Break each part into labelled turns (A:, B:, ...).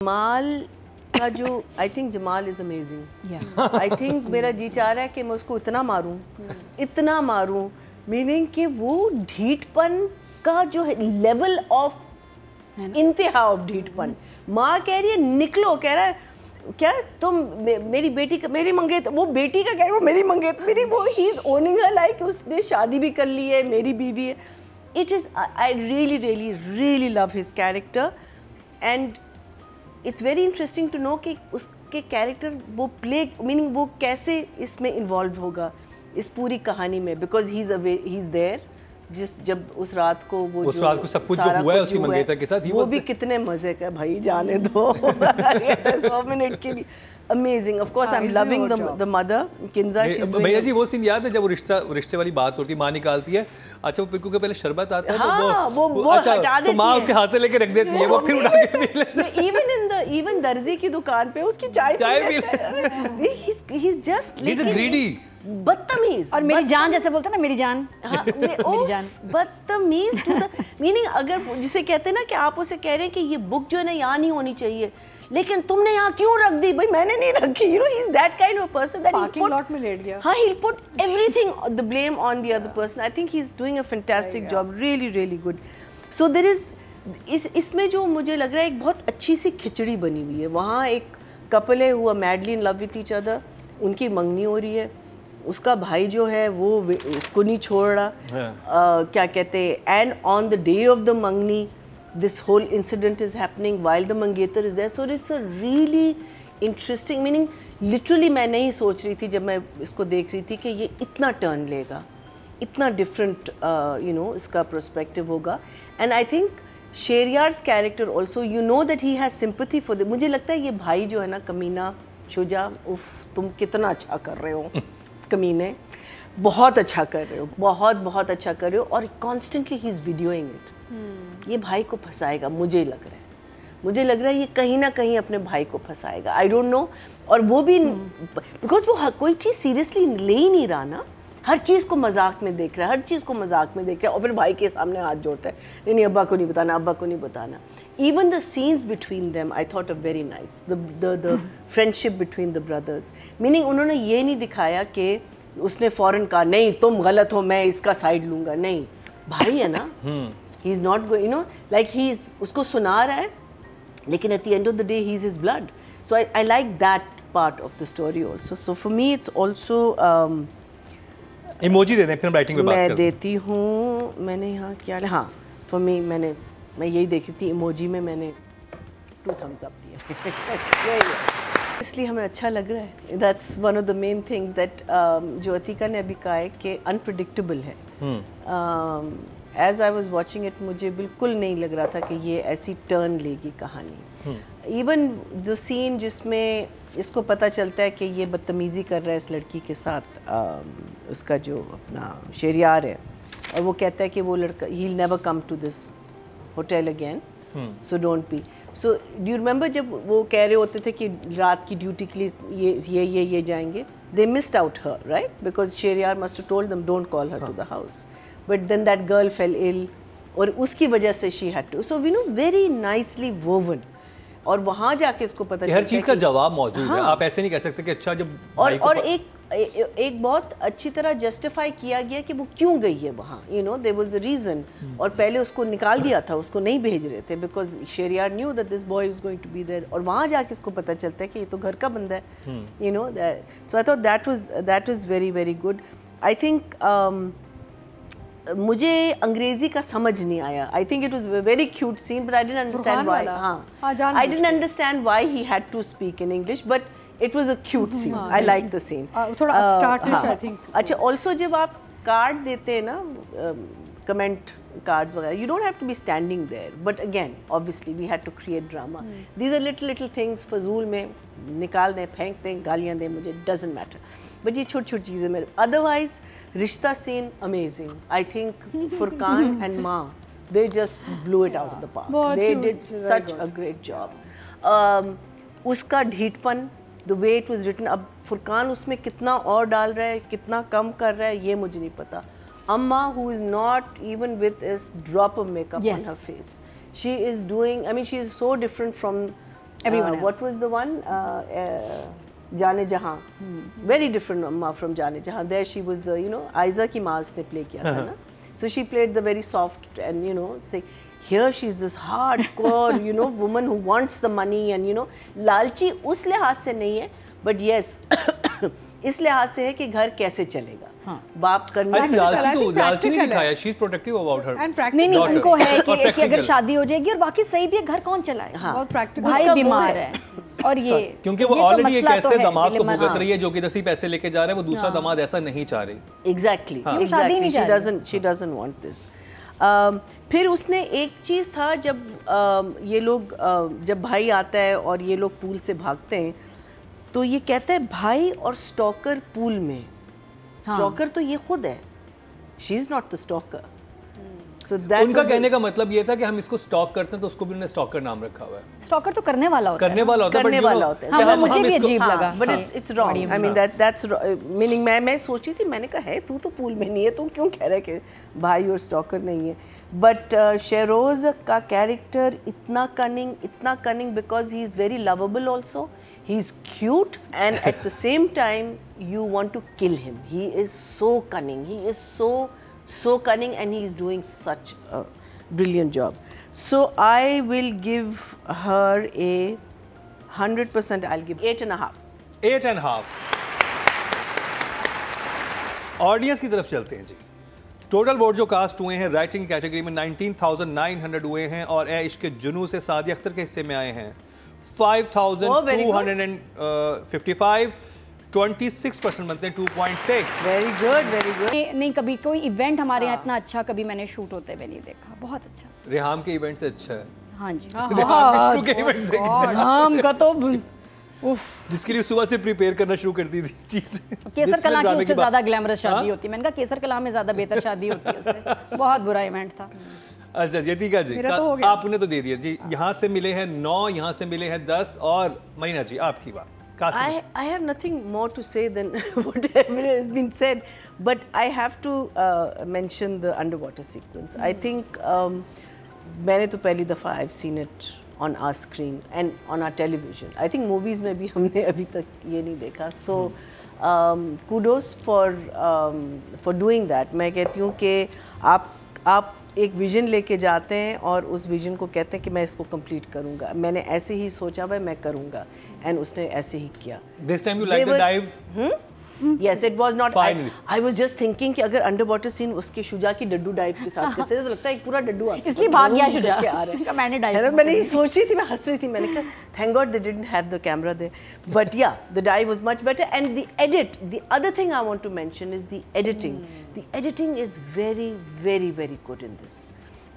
A: जमाल का जो I think Jamal is amazing. I think मेरा जी चाह रहा है कि मैं उसको इतना मारूं मीनिंग कि वो ढीठपन का जो है लेवल ऑफ इंतहा ऑफ ढीठपन। माँ कह रही है निकलो, कह रहा है क्या तुम मेरी बेटी का मेरी मंगेत, वो बेटी का कह रही है वो मेरी मंगेत मेरी, वो he is owning her like उसने शादी भी कर ली है, मेरी बीवी है। It is I really really really love his character and it's very interesting to know कि उसके कैरेक्टर वो प्ले मीनिंग वो कैसे इसमें इन्वॉल्व होगा इस पूरी कहानी में, बिकॉज ही इज़ देयर जब उस रात को उस रात को सब कुछ जो हुआ है उसकी मंगेतर के साथ वो भी कितने मजे का भाई जाने दो 2 मिनट के लिए amazing. Of course I am loving the mother Kinza.
B: भैया जी वो सीन याद है जब वो रिश्ते वाली बात होती है, माँ निकालती है, अच्छा वो पिक्कू के पहले शरबत आता है तो वो हटा देती है, माँ उसके हाथ से लेके रख देती है, वो फिर उठा के पी लेती है।
A: इवन दर्जी की दुकान पे उसकी चाय पी लेता, ही इज जस्ट ग्रीडी बदतमीज।
C: और मेरी जान जैसे बोलते हैं ना, मेरी जान।
A: हाँ, मेरी जान बदतमीज टू द मीनिंग। अगर जिसे कहते हैं ना कि आप उसे कह रहे हैं कि ये बुक जो है ना यहाँ नहीं होनी चाहिए, लेकिन तुमने यहाँ क्यों रख दी? भाई मैंने नहीं रखी। You know he is that kind of person that
C: parking lot में लेट गया।
A: हाँ, he will put everything the blame on the other person. I think he is doing a fantastic job, really really good. So there is इसमें जो मुझे लग रहा है एक बहुत अच्छी सी खिचड़ी बनी हुई है। वहाँ एक कपल है हुआ madly in love with each other, उनकी मंगनी हो रही है, उसका भाई जो है वो इसको नहीं छोड़ रहा, क्या कहते हैं, and on the day of the मंगनी this whole incident is happening while the mangetar is there, so it's a really interesting meaning. Literally मैं नहीं सोच रही थी जब मैं इसको देख रही थी कि ये इतना टर्न लेगा, इतना डिफरेंट इसका पर्सपेक्टिव होगा। And I think Sheheryar's character also, you know that he has sympathy for the, मुझे लगता है ये भाई जो है ना कमीना शुजा, उफ तुम कितना अच्छा कर रहे हो कमीने, बहुत अच्छा कर रहे हो, बहुत अच्छा कर रहे हो, और कॉन्स्टेंटली ही इज़ वीडियोइंग इट। ये भाई को फंसाएगा, मुझे लग रहा है ये कहीं ना कहीं अपने भाई को फंसाएगा, आई डोंट नो। और वो भी बिकॉज वो कोई चीज़ सीरियसली ले ही नहीं रहा ना, हर चीज़ को मजाक में देख रहा है, और फिर भाई के सामने हाथ जोड़ता है, नहीं अब्बा को नहीं बताना। Even the scenes between them I thought a very nice, the friendship between the brothers, meaning उन्होंने ये नहीं दिखाया कि उसने फ़ौरन कहा नहीं तुम गलत हो, मैं इसका साइड लूँगा, नहीं भाई है ना, he is not going, like he is उसको सुना रहा है, लेकिन at the end of the day he is his blood. So I like that part of the story also. So for me it's also
B: emoji दे दें फिर writing पे बात करते हैं।
A: मैं देती हूँ, मैंने यहाँ क्या, हाँ for me मैं यही देखी थी, इमोजी में मैंने 2 thumbs up दिए। इसलिए हमें अच्छा लग रहा है। That's one of the main things that जो अतीका ने अभी कहा है कि unpredictable है। As I was watching it, मुझे बिल्कुल नहीं लग रहा था कि ये ऐसी टर्न लेगी कहानी। इवन जो सीन जिसमें इसको पता चलता है कि ये बदतमीज़ी कर रहा है इस लड़की के साथ, उसका जो अपना शेरियार है, और वो कहता है कि वो लड़का he will never come to this hotel again, so don't be. So do you remember जब वो कह रहे होते थे कि रात की ड्यूटी के लिए ये जाएंगे, they missed out her, right, because Sheheryar must have told them don't call her to the house, but then that girl fell ill और उसकी वजह से she had to, so we know very nicely woven। और वहाँ जाके उसको पता
B: हर चीज़ का जवाब मौजूद है, आप ऐसे नहीं कह सकते कि अच्छा जब
A: और एक बहुत अच्छी तरह जस्टिफाई किया गया कि वो क्यों गई है वहाँ, there was a reason। और पहले उसको निकाल दिया था, उसको नहीं भेज रहे थे, because Sheriyar knew that this boy was going to be there। और वहाँ जाके इसको पता चलता है कि ये तो घर का बंदा है, so I thought that was very very good। I think मुझे अंग्रेजी का समझ नहीं आया। I think it was very cute scene, but I didn't understand why. हाँ, I didn't understand why he had to speak in English, but it was a cute scene, I like the scene.
C: थोड़ा upstartish I think.
A: अच्छा, also जब आप card देते हैं ना, comment cards वगैरह, you don't have to be standing there, but again obviously we had to create drama। These are little things, फजूल में निकाल दें, फेंक दें, गालियाँ दें, मुझे doesn't matter, but ये छोटी चीज़ें मेरे। otherwise रिश्ता scene amazing, I think Furqan and माँ, they just blew it out of the park, they did such a great job। उसका ढीठपन, the way it was written, अब फुरकान उसमें कितना और डाल रहा है, कितना कम कर रहा है, ये मुझे नहीं पता। Amma, who is not even with a drop of makeup on her face, she is doing, I mean she is so different from
C: Everyone
A: what was the one? जाने जहाँ. Very different अम्मा from जाने जहाँ. There she was the, you know, Aiza की माँ उसने play किया था ना. So she played the very soft and, you know, thing. Here she's this hardcore, you know, woman who wants the money and, you know, लालची उस लिहाज से नहीं है, but yes, इस लिहाज से है कि घर कैसे चलेगा. हाँ. बाप करना.
B: लालची नहीं दिखाया. She's protective about her.
C: नहीं उनको है कि अगर शादी हो जाएगी और बाकी सही भी है, घर कौन चलाए. हाँ. बहुत प्रैक्टिकल. भाई बीमार है. और ये
B: क्योंकि वो ऑलरेडी एक ऐसे दामाद को भुगत रही है जो कि 10 पैसे लेके जा रहा है, वो दूसरा दामाद ऐसा नहीं चाह रही.
A: Exactly. She doesn't want this. फिर उसने एक चीज़ था जब ये लोग जब भाई आता है और ये लोग पूल से भागते हैं तो ये कहता है भाई और स्टॉकर पूल में. स्टॉकर तो ये खुद है. She is not the stalker.
B: उनका कहने का मतलब ये था कि हम इसको स्टॉक करते हैं तो उसको भी उन्होंने स्टॉकर नाम रखा हुआ है.
C: स्टॉकर तो करने वाला होता
A: है.
C: हाँ, मुझे भी अजीब लगा.
A: But it's wrong. I mean that's meaning मैं सोची थी, मैंने कहा है तू तो पूल में नहीं है, तू क्यों कह रहा है कि भाई और स्टॉकर नहीं है. बट शेरोज का कैरेक्टर इतना cunning because he is very lovable also. He is cute and at the same time you want to kill him. He is so cunning. He is so cunning and he is doing such a brilliant job. So I will give her a 100%. I'll give 8.5.
B: 8.5. Audience की तरफ चलते हैं जी. Total vote जो cast हुए हैं writing category में 19,900 हुए हैं और ए इश्क जुनू से सादिया अख्तर के हिस्से में आए हैं 5,255. 26% बनते हैं 2.6.
A: Very good.
C: नहीं कभी कोई इवेंट हमारे यहाँ इतना अच्छा कभी मैंने शूट होते हुए नहीं देखा. बहुत अच्छा.
B: रेहाम के इवेंट से अच्छा है.
C: हाँ जी.
B: रेहाम
C: का तो
B: जिसके लिए सुबह से प्रिपेयर करना शुरू कर दी थी चीजें.
C: केसर कलाम की उससे ज्यादा ग्लैमरस शादी होती है. मैंने कहा केसर कलाम में ज्यादा बेहतर शादी होती है उससे. बहुत बुरा इवेंट था.
B: अच्छा यतिका जी आपने तो दे दिया जी. यहाँ से मिले हैं 9, यहाँ से मिले हैं 10 और मरीना जी आपकी बात.
A: I have nothing more to say than whatever has been said, but I have to mention the underwater sequence. I think मैंने तो पहली दफ़ा I've seen it on our screen and on our television. I think movies में भी हमने अभी तक ये नहीं देखा. So kudos for doing that. मैं कहती हूँ कि आप एक विजन लेके जाते हैं और उस विजन को कहते हैं कि मैं इसको कंप्लीट करूंगा. मैंने ऐसे ही सोचा भाई मैं करूंगा एंड उसने ऐसे ही किया.
B: This time you like the dive?
A: Yes, it was not. I was just thinking कि अगर अंडर वाटर सीन उसके शुजा की डड्डू डाइव के साथ करते थे तो लगता है एक पूरा डड्डू आता.
C: इसलिए भाग गया शुजा. मैंने
A: ये सोच रही थी, मैं हंस रही थी. मैंने कहा thank God they didn't have the camera there. But yeah, the dive was much better and the edit. The other thing I want to mention is the editing. The editing is very good in this,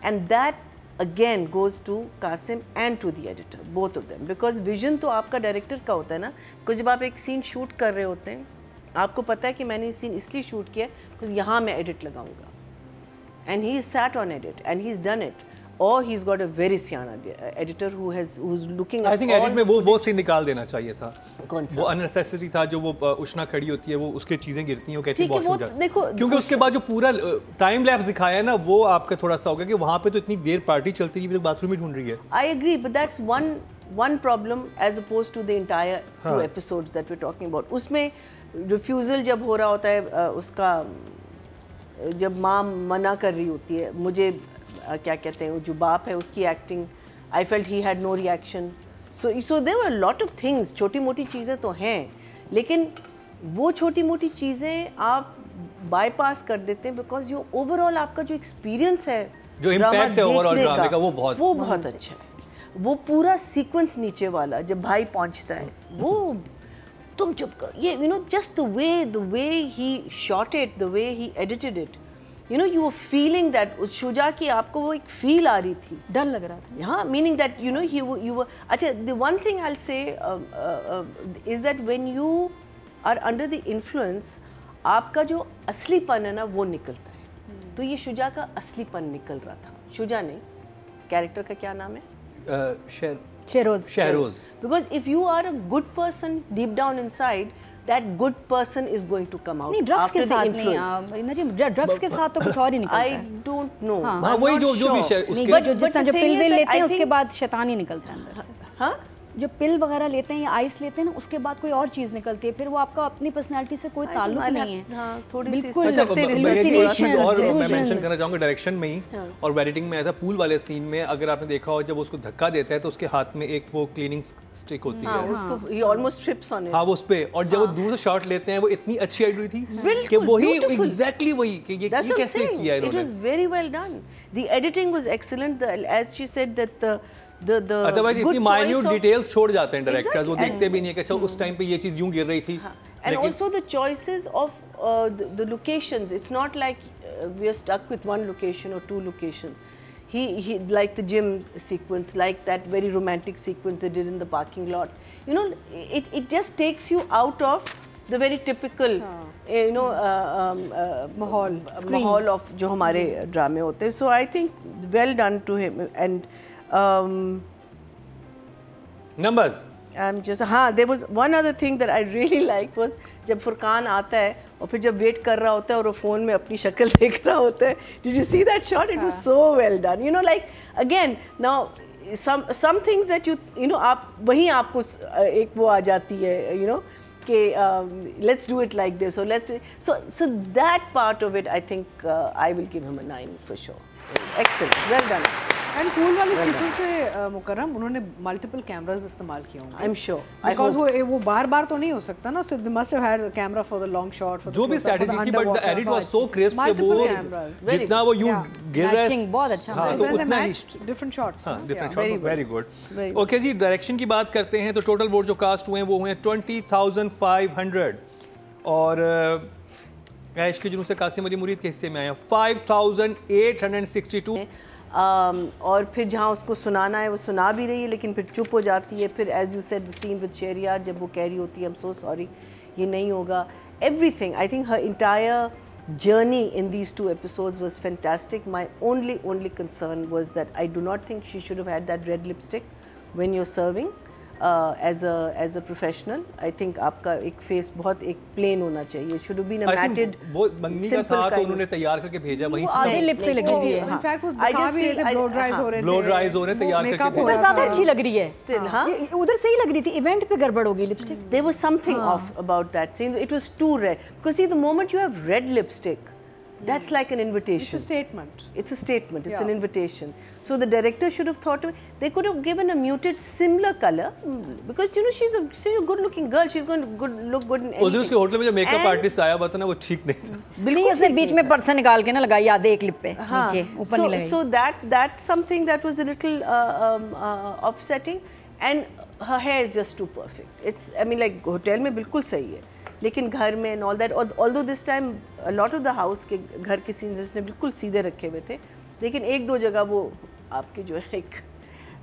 A: and that again goes to Kasim and to the editor, both of them, because vision तो आपका director का होता है ना. because जब आप एक scene shoot कर रहे होते हैं आपको पता है कि मैंने ये सीन इसलिए शूट किया because यहाँ मैं एडिट लगाऊंगा. and he sat on edit and he's done it. or he's got a very Siena editor who's looking at.
B: I think edit में वो सीन निकाल देना चाहिए था.
A: कौन सा?
B: वो unnecessary था जो वो उष्णा खड़ी होती है वो उसके चीजें गिरती हैं वो कहती है बहुत
A: शुजा. देखो
B: क्योंकि उसके बाद जो पूरा टाइम लैप्स दिखाया है ना वो आपका थोड़ा सा होगा कि वहाँ पे तो इतनी देर पार्टी चलती रही तो बाथरूम ही ढूंढ रही है.
A: I agree, but that's one problem as opposed to the entire 2 episodes that we're talking about. उसमें रिफ्यूज़ल जब हो रहा होता है उसका जब माँ मना कर रही होती है मुझे क्या कहते हैं जो बाप है उसकी acting I felt he had no reaction. So there were lot of things. छोटी मोटी चीज़ें तो हैं लेकिन वो छोटी मोटी चीज़ें आप बाईपास कर देते हैं बिकॉज यो ओवरऑल आपका जो एक्सपीरियंस है
B: जो इम्पैक्ट है ओवरऑल ड्रामे का वो बहुत
A: अच्छा है. वो पूरा सीक्वेंस नीचे वाला जब भाई पहुंचता है वो तुम चुप कर ये just the way he shot it, the way he edited it, you were feeling that उस शुजा की आपको वो एक फील आ रही थी.
C: डर लग रहा था.
A: हाँ, meaning that you were अच्छा. the one thing I'll say is that when you are under the influence आपका जो असलीपन है ना वो निकलता है. तो ये शुजा का असलीपन निकल रहा था. शुजा नहीं, कैरेक्टर का क्या नाम है?
C: Shehroz.
A: Because if you are a good person deep down inside, that good person is going to come out after the influence.
C: Drugs के साथ तो कुछ और ही निकलता है.
A: I don't know.
B: हाँ वही जो भी उसके
C: जो पिल लेते हैं उसके बाद शैतान ही निकलता है अंदर से.
A: हाँ
C: जो पिल वगैरह लेते हैं या आइस लेते हैं ना, उसके बाद कोई और चीज़ निकलती है, फिर वो आपका अपनी पर्सनैलिटी से कोई ताल्लुक नहीं है।
B: बिल्कुल। और मैं मेंशन करना चाहूँगा डायरेक्शन में ही और एडिटिंग में ऐसा पूल वाले सीन में अगर आपने देखा हो, जब उसको धक्का देता है तो उसके हाथ में एक वो क्लीनिंग स्टिक होती है,
A: उसको he almost trips on it।
B: हाँ, वो उस पे, और जब वो दूर से शॉट लेते हैं वो इतनी अच्छी एडिट थी कि वही एग्जैक्टली वही कि ये कैसे किया इन्होंने।
A: It was very well done. The editing was excellent. As she said that the
B: otherwise इतनी माइन्यूट डिटेल्स छोड़ जाते हैं डायरेक्टर्स, वो देखते भी नहीं है कि अच्छा उस टाइम पे ये चीज यूं गिर रही थी।
A: And also the choices of the locations. It's not like we are stuck with one location or two locations. He like the gym sequence, like that very romantic sequence they did in the parking lot. You know, it just takes you out of the very typical, you know, माहौल of जो हमारे ड्रामे होते हैं. So I think well done to him. And
B: numbers.
A: I'm just there was one other thing that I really liked was जब फुरकान आता है और फिर जब वेट कर रहा होता है और वो फ़ोन में अपनी शक्ल देख रहा होता है. Did you see that shot? It was so well done. You know, like again now some things that you know आप वहीं आपको एक वो आ जाती है, you know, कि let's do it like this, or so that part of it I think I will give him a 9 for sure. Excellent, well done.
D: And cool वाले sequence से मुकर्रम उन्होंने मल्टीपल कैमरास इस्तेमाल किए होंगे.
A: आई एम श्योर
D: बिकॉज़ वो बार-बार तो नहीं हो सकता ना, so they must have had camera for the long shot, for
B: जो भी स्ट्रेटजी थी, but the edit was so crisp कि वो जितना वो यू गिर रहा है
C: बहुत अच्छा,
B: हां, तो उतना ही
D: डिफरेंट शॉट्स.
B: हां, different shot, very good. Okay जी, डायरेक्शन की बात करते हैं तो टोटल वोट जो कास्ट हुए हैं वो हुए 20,500 और ऐश के जुनून से कासिम अली मुरीद के हिस्से में आया 5,862.
A: और फिर जहाँ उसको सुनाना है वो सुना भी रही है, लेकिन फिर चुप हो जाती है. फिर as you said the scene with Sheheryar जब वो कह रही होती है आई एम सो सॉरी, ये नहीं होगा. Everything, I think her entire journey in these 2 episodes was fantastic. My only concern was that I do not think she should have had that red lipstick when you're serving. As a professional, I think आपका एक face बहुत एक plane होना चाहिए. It should have been a matted,
B: वो मंगनी का था तो उन्होंने तैयार करके भेजा, वहीं से
C: आधे लिप पे लगी हुई है.
D: इनफैक्ट वो दिखा भी रहे थे, ब्लो ड्राइज हो रहे थे,
B: ब्लो ड्राइज हो रहे थे, तैयार करके
C: उधर ज़्यादा अच्छी लग रही है.
A: Still, हाँ,
C: उधर सही लग रही थी, इवेंट पे गड़बड़ हो गई lipstick.
A: There was something off about that scene. It was too red. Because see, the moment you have red lipstick, that's like an invitation.
D: It's a statement.
A: It's a statement. It's an invitation. So the director should have thought of it. They could have given a muted, similar color, because you know she's a good-looking girl. She's going to look good in anything.
B: उस दिन उसके hotel में जो makeup artist आया हुआ था ना, वो ठीक नहीं था.
C: बिल्कुल इसने बीच में पर्सन निकाल के ना लगाई आधे एक लिप पे, नीचे ऊपर नहीं लगाई.
A: So that's something that was a little upsetting, and her hair is just too perfect. It's, I mean, like hotel में बिल्कुल सही है, लेकिन घर में and all that, although this time a lot of the house के घर के सीन्स उसने बिल्कुल सीधे रखे हुए थे, लेकिन एक दो जगह वो आपके जो है एक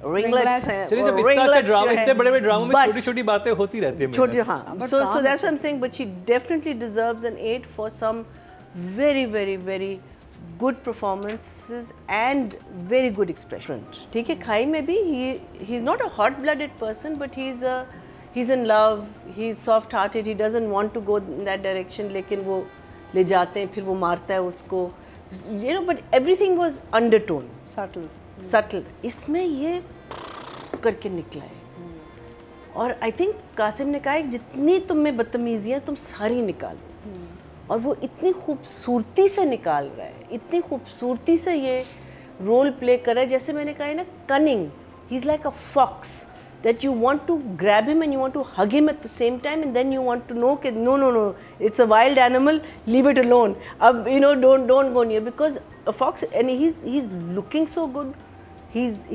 A: रिंगलेट्स हैं.
B: चलिए, जब इतना अच्छा ड्रामा, इतने बड़े-बड़े ड्रामों में छोटी-छोटी बातें होती रहती हैं.
A: छोटी, हाँ. So that's what I'm saying, but she definitely deserves an 8 for some very good performances and very good expression. ठीक है, खाई में भी he's not a hot-blooded person, but he's in love, he's soft-hearted, he doesn't want to go in that direction, लेकिन वो ले जाते हैं, फिर वो मारता है उसको, you know, but everything was undertone, subtle. इसमें ये करके निकला है. और I think कासिम ने कहा जितनी तुम में बदतमीजियाँ तुम सारी निकालो, और वो इतनी खूबसूरती से निकाल रहा है, इतनी खूबसूरती से ये रोल प्ले कर रहा है, जैसे मैंने कहा है ना, cunning. He's like a fox that you want to grab him and you want to hug him at the same time, and then you want to know that no, it's a wild animal, leave it alone. You know, don't go near, because a fox, and he's looking so good. He's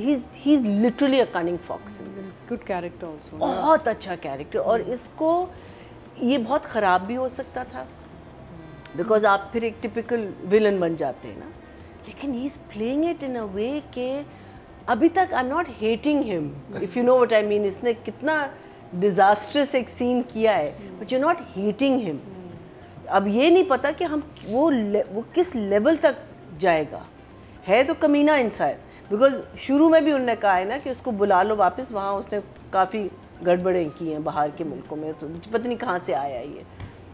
A: literally a cunning fox in this.
D: Good character also.
A: बहुत अच्छा character, और इसको ये बहुत ख़राब भी हो सकता था, because आप फिर एक typical villain बन जाते हैं ना, लेकिन he's playing it in a way के अभी तक I'm not hating him, if you know what I mean. इसने कितना disastrous एक scene किया है, but you're not hating him. अब ये नहीं पता कि हम वो किस level तक जाएगा. है तो कमीना इंसान, because शुरू में भी उन्होंने कहा है ना कि उसको बुला लो वापस, वहाँ उसने काफ़ी गड़बड़ें की हैं बाहर के मुल्कों में, तो पता नहीं कहाँ से आया ये.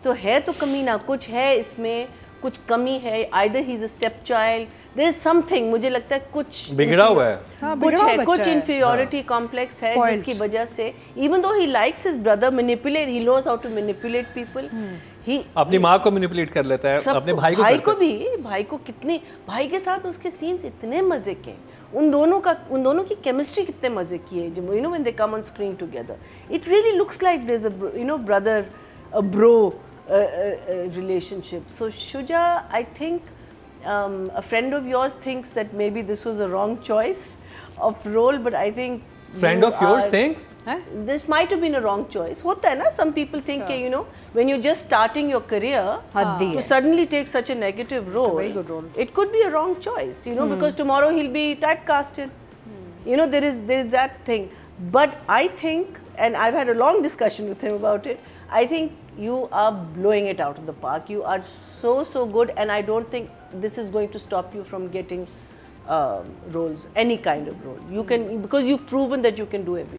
A: तो है तो कमीना, कुछ है इसमें कुछ कमी है, either he's a stepchild, there is something, मुझे लगता है कुछ
B: बिगड़ा हुआ है,
A: कुछ inferiority complex है जिसकी वजह से even though he likes his brother manipulate, he knows how to manipulate people,
B: अपनी माँ को मैनिपुलेट कर लेता है, अपने भाई
A: को कितने, भाई के साथ उसके सीन्स इतने मजे के, उन दोनों की केमिस्ट्री कितने मजे की है, you know when they come on screen together, it really looks like there's a, you know, brother, a bro relationship. So Shuja, I think a friend of yours thinks that maybe this was a wrong choice of role, but I think
B: friend of yours thinks
A: this might have been a wrong choice. होता है ना, some people think you know, when you're just starting your career, to suddenly take such a negative role,
D: very good role,
A: it could be a wrong choice, you know, because tomorrow he'll be typecasted. You know, there is that thing. But I think, and I've had a long discussion with him about it, I think you are blowing it out of the park. You are so good, and I don't think this is going to stop you from getting roles, any kind of role. You can, because you've proven that you can do everything.